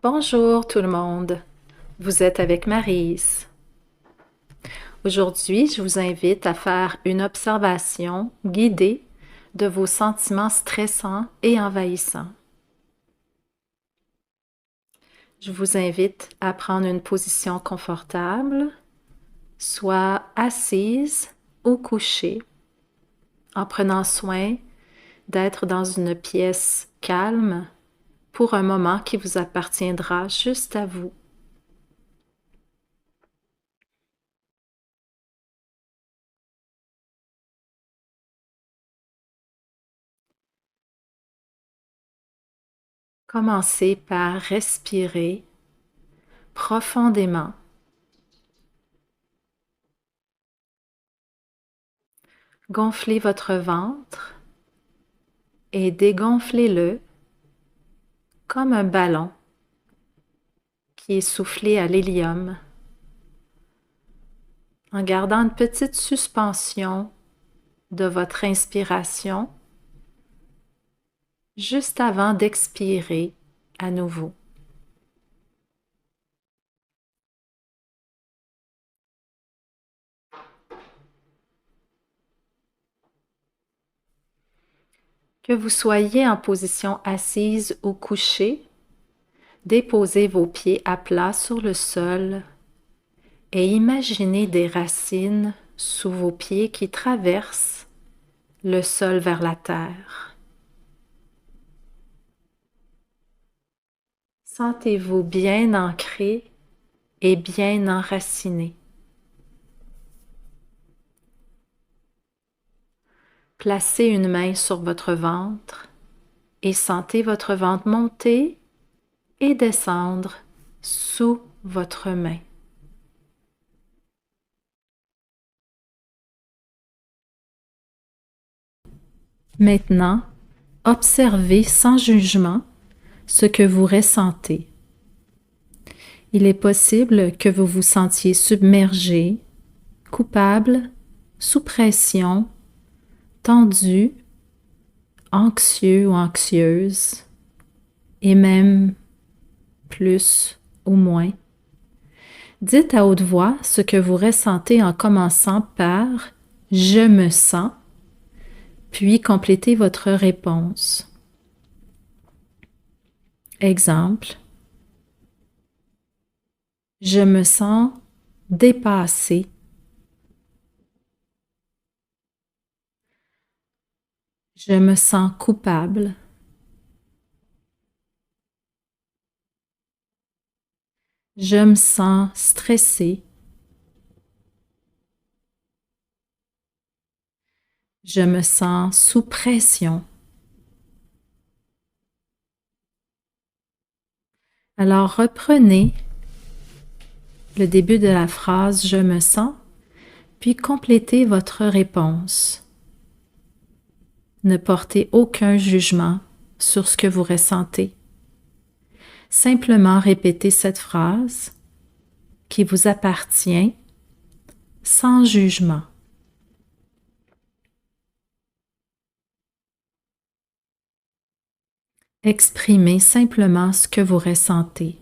Bonjour tout le monde, vous êtes avec Maryse. Aujourd'hui, je vous invite à faire une observation guidée de vos sentiments stressants et envahissants. Je vous invite à prendre une position confortable, soit assise ou couchée, en prenant soin d'être dans une pièce calme pour un moment qui vous appartiendra juste à vous. Commencez par respirer profondément. Gonflez votre ventre et dégonflez-le comme un ballon qui est soufflé à l'hélium, en gardant une petite suspension de votre inspiration juste avant d'expirer à nouveau. Que vous soyez en position assise ou couchée, déposez vos pieds à plat sur le sol et imaginez des racines sous vos pieds qui traversent le sol vers la terre. Sentez-vous bien ancré et bien enraciné. Placez une main sur votre ventre et sentez votre ventre monter et descendre sous votre main. Maintenant, observez sans jugement ce que vous ressentez. Il est possible que vous vous sentiez submergé, coupable, sous pression, tendu, anxieux ou anxieuse, et même plus ou moins. Dites à haute voix ce que vous ressentez en commençant par « Je me sens », puis complétez votre réponse. Exemple, je me sens dépassé. Je me sens coupable. Je me sens stressé. Je me sens sous pression. Alors reprenez le début de la phrase « Je me sens », puis complétez votre réponse. Ne portez aucun jugement sur ce que vous ressentez. Simplement répétez cette phrase qui vous appartient sans jugement. Exprimez simplement ce que vous ressentez.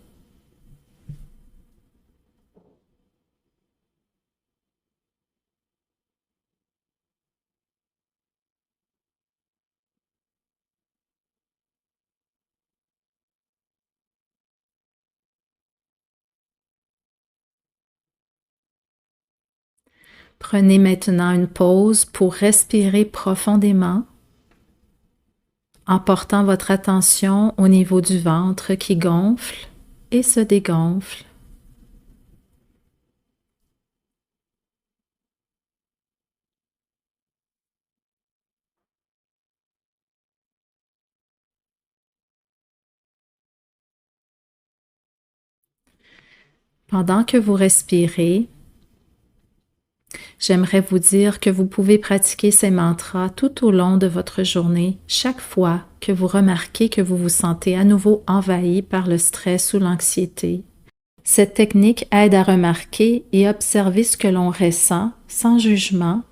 Prenez maintenant une pause pour respirer profondément en portant votre attention au niveau du ventre qui gonfle et se dégonfle. Pendant que vous respirez, j'aimerais vous dire que vous pouvez pratiquer ces mantras tout au long de votre journée, chaque fois que vous remarquez que vous vous sentez à nouveau envahi par le stress ou l'anxiété. Cette technique aide à remarquer et observer ce que l'on ressent sans jugement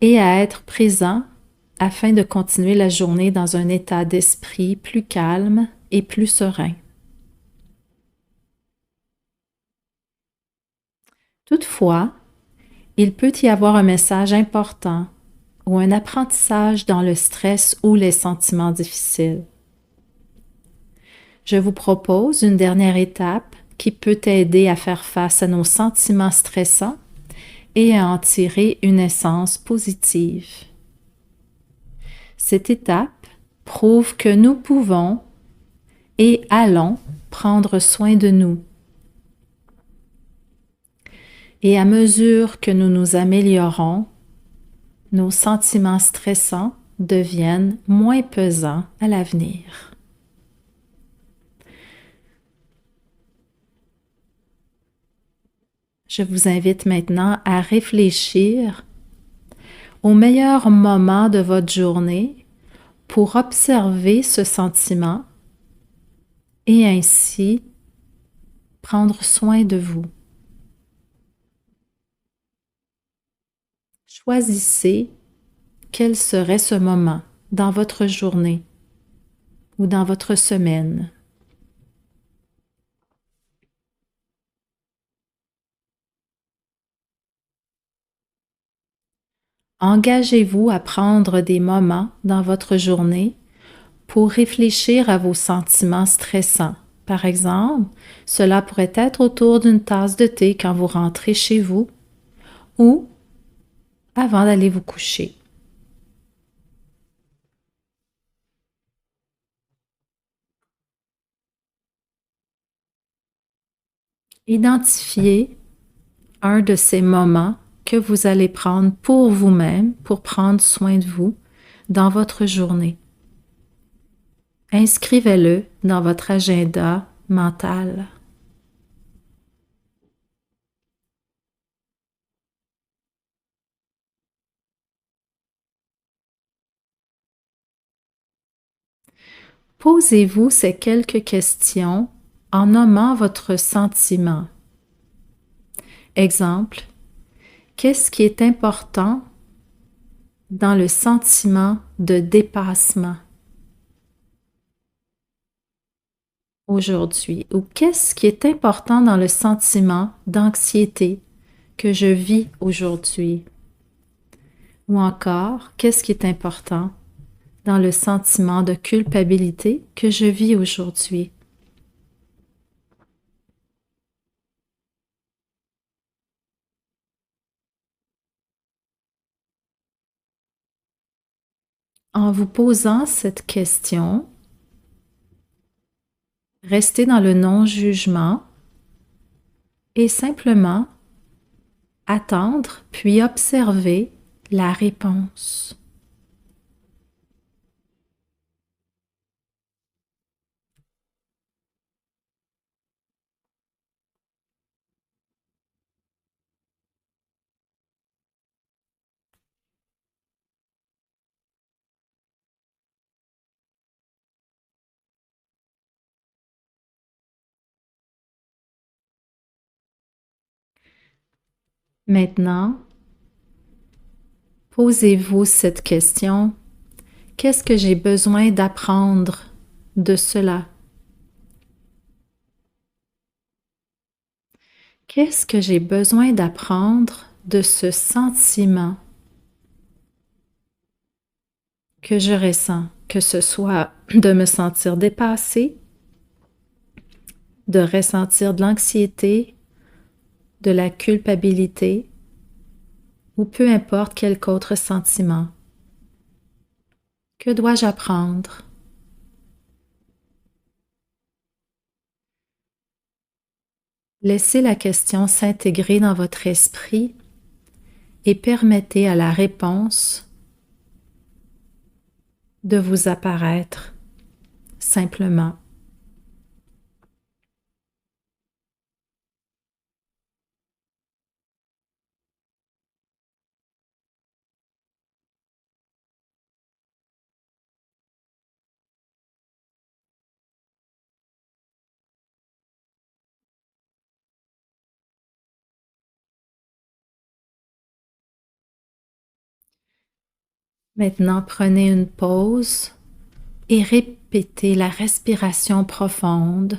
et à être présent afin de continuer la journée dans un état d'esprit plus calme et plus serein. Parfois, il peut y avoir un message important ou un apprentissage dans le stress ou les sentiments difficiles. Je vous propose une dernière étape qui peut aider à faire face à nos sentiments stressants et à en tirer une essence positive. Cette étape prouve que nous pouvons et allons prendre soin de nous. Et à mesure que nous nous améliorons, nos sentiments stressants deviennent moins pesants à l'avenir. Je vous invite maintenant à réfléchir au meilleur moment de votre journée pour observer ce sentiment et ainsi prendre soin de vous. Choisissez quel serait ce moment dans votre journée ou dans votre semaine. Engagez-vous à prendre des moments dans votre journée pour réfléchir à vos sentiments stressants. Par exemple, cela pourrait être autour d'une tasse de thé quand vous rentrez chez vous ou avant d'aller vous coucher. Identifiez un de ces moments que vous allez prendre pour vous-même, pour prendre soin de vous dans votre journée. Inscrivez-le dans votre agenda mental. Posez-vous ces quelques questions en nommant votre sentiment. Exemple, qu'est-ce qui est important dans le sentiment de dépassement aujourd'hui? Ou qu'est-ce qui est important dans le sentiment d'anxiété que je vis aujourd'hui? Ou encore, qu'est-ce qui est important dans le sentiment de culpabilité que je vis aujourd'hui? En vous posant cette question, restez dans le non-jugement et simplement attendre puis observer la réponse. Maintenant, posez-vous cette question. Qu'est-ce que j'ai besoin d'apprendre de cela? Qu'est-ce que j'ai besoin d'apprendre de ce sentiment que je ressens? Que ce soit de me sentir dépassée, de ressentir de l'anxiété, de la culpabilité ou peu importe quel autre sentiment. Que dois-je apprendre? Laissez la question s'intégrer dans votre esprit et permettez à la réponse de vous apparaître simplement. Maintenant, prenez une pause et répétez la respiration profonde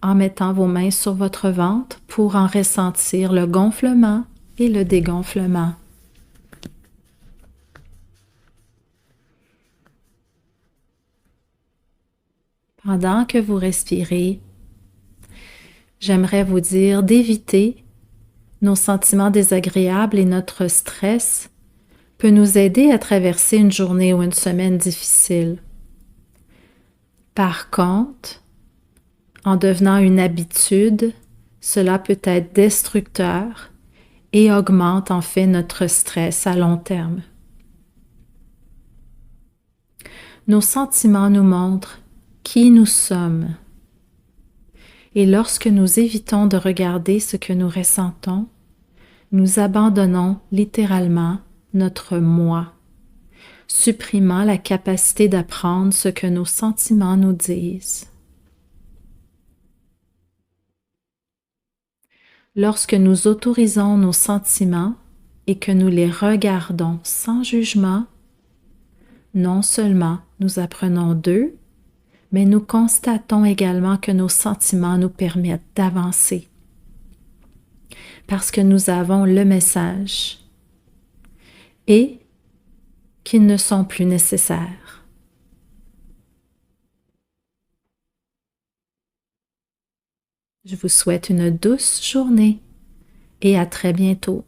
en mettant vos mains sur votre ventre pour en ressentir le gonflement et le dégonflement. Pendant que vous respirez, j'aimerais vous dire d'éviter nos sentiments désagréables et notre stress peut nous aider à traverser une journée ou une semaine difficile. Par contre, en devenant une habitude, cela peut être destructeur et augmente en fait notre stress à long terme. Nos sentiments nous montrent qui nous sommes. Et lorsque nous évitons de regarder ce que nous ressentons, nous abandonnons littéralement notre moi, supprimant la capacité d'apprendre ce que nos sentiments nous disent. Lorsque nous autorisons nos sentiments et que nous les regardons sans jugement, non seulement nous apprenons d'eux, mais nous constatons également que nos sentiments nous permettent d'avancer. Parce que nous avons le message et qu'ils ne sont plus nécessaires. Je vous souhaite une douce journée et à très bientôt.